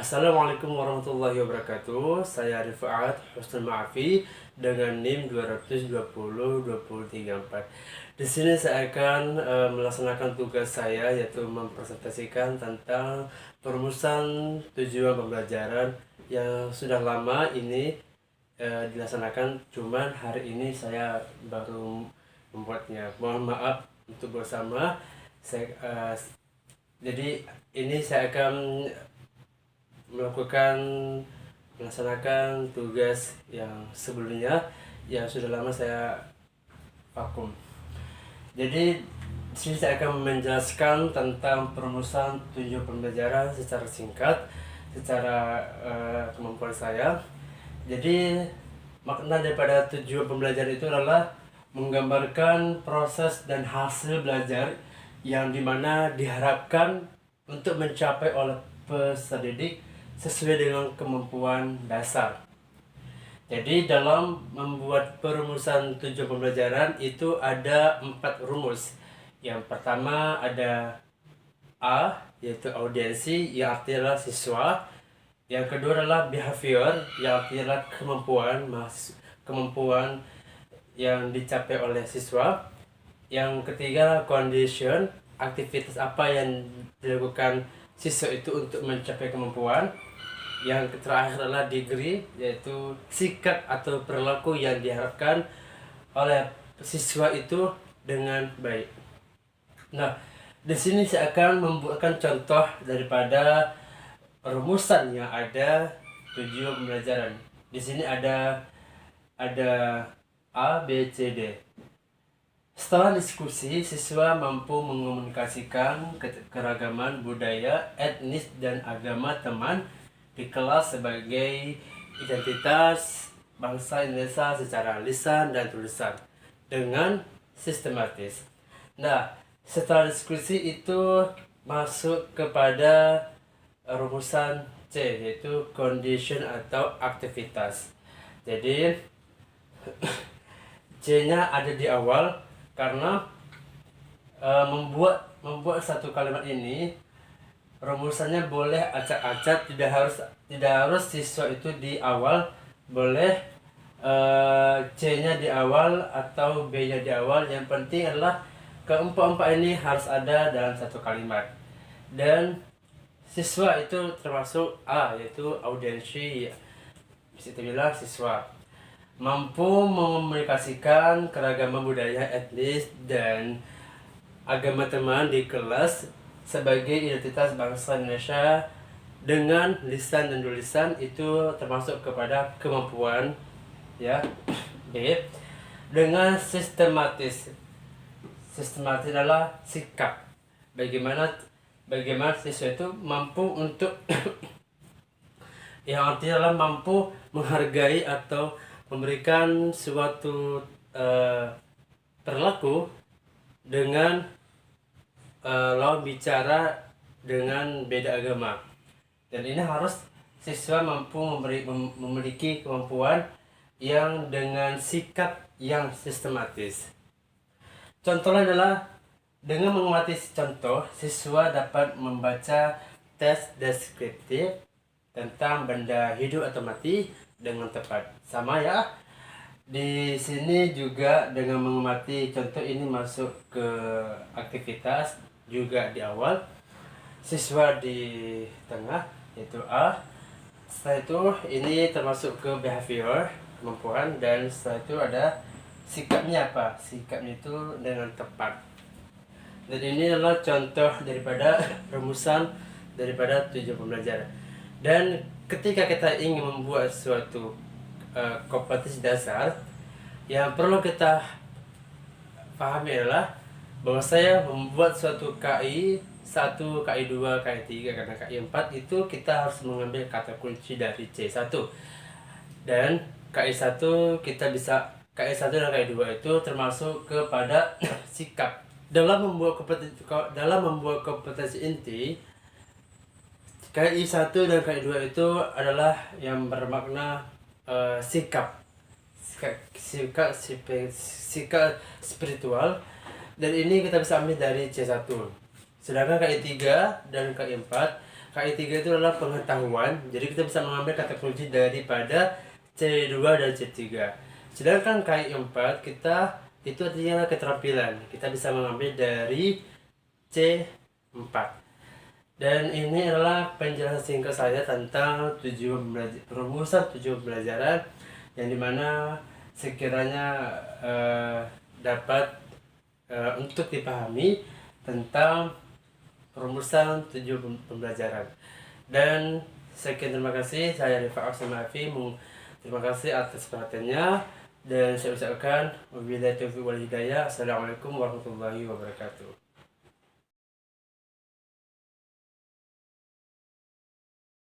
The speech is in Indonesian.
Assalamualaikum warahmatullahi wabarakatuh. Saya Rifaat Husnul Ma'afi dengan NIM 2202034. Di sini saya akan melaksanakan tugas saya, yaitu mempresentasikan tentang perumusan tujuan pembelajaran yang sudah lama ini dilaksanakan. Cuman hari ini saya baru membuatnya. Mohon maaf untuk bersama. Jadi ini saya akan melaksanakan tugas yang sebelumnya yang sudah lama saya vakum. Jadi di sini saya akan menjelaskan tentang perumusan tujuan pembelajaran secara singkat, secara kemampuan saya. Jadi makna daripada tujuan pembelajaran itu adalah menggambarkan proses dan hasil belajar yang dimana diharapkan untuk mencapai oleh peserta didik sesuai dengan kemampuan dasar. Jadi dalam membuat perumusan tujuan pembelajaran itu ada 4 rumus. Yang pertama ada A, yaitu audiensi, yang artinya siswa. Yang kedua adalah behavior, yang artinya kemampuan yang dicapai oleh siswa. Yang ketiga condition, aktivitas apa yang dilakukan siswa itu untuk mencapai kemampuan. Yang terakhir adalah degree, yaitu sikap atau perilaku yang diharapkan oleh siswa itu dengan baik. Nah, di sini saya akan membuatkan contoh daripada rumusan yang ada tujuan pembelajaran. Di sini ada A, B, C, D. Setelah diskusi, siswa mampu mengomunikasikan keragaman budaya, etnis, dan agama teman di kelas sebagai identitas bangsa Indonesia secara lisan dan tulisan dengan sistematis. Nah, setelah diskusi itu masuk kepada rumusan C, yaitu condition atau aktivitas. Jadi C-nya ada di awal karena membuat satu kalimat ini rumusannya boleh acak-acak, tidak harus siswa itu di awal, boleh C-nya di awal atau B-nya di awal. Yang penting adalah keempat-empat ini harus ada dalam satu kalimat. Dan siswa itu termasuk A, yaitu audiensi, bisa dibilang siswa mampu mengomunikasikan keragaman budaya, etnis, dan agama teman di kelas sebagai identitas bangsa Indonesia dengan lisan dan tulisan, itu termasuk kepada kemampuan, ya. B, dengan sistematis adalah sikap, bagaimana siswa itu mampu untuk yang artinya adalah mampu menghargai atau memberikan suatu perilaku dengan lawan bicara dengan beda agama. Dan ini harus siswa mampu memiliki kemampuan yang dengan sikap yang sistematis. Contohnya adalah dengan mengamati contoh, siswa dapat membaca tes deskriptif tentang benda hidup atau mati dengan tepat. Sama ya. Di sini juga dengan mengamati contoh ini masuk ke aktivitas juga di awal, siswa di tengah, yaitu A. Setelah itu ini termasuk ke behavior, kemampuan, dan setelah itu ada sikapnya apa? Sikapnya itu dengan tepat. Dan ini adalah contoh daripada rumusan daripada tujuan pembelajaran. Dan ketika kita ingin membuat suatu kompetensi dasar, yang perlu kita pahami adalah bahwa saya membuat suatu KI 1, KI 2, KI 3, karena KI 4 itu kita harus mengambil kata kunci dari C1. Dan KI 1 kita bisa, KI 1 dan KI 2 itu termasuk kepada sikap. Dalam membuat kompetensi inti, KI 1 dan KI 2 itu adalah yang bermakna sikap spiritual, dan ini kita bisa ambil dari C1. Sedangkan KI 3 dan KI 4 KI3 itu adalah pengetahuan, jadi kita bisa mengambil kata kunci daripada C2 dan C3. Sedangkan KI4 kita itu artinya keterampilan, kita bisa mengambil dari C4. Dan ini adalah penjelasan singkat saya tentang rumusan 7 pembelajaran yang dimana sekiranya dapat untuk dipahami tentang rumusan 7 pembelajaran. Dan sekian, terima kasih. Saya Rifa'ah Samafi. Terima kasih atas perhatiannya, dan saya ucapkan wabillahi taufiq wal hidayah. Assalamualaikum warahmatullahi wabarakatuh.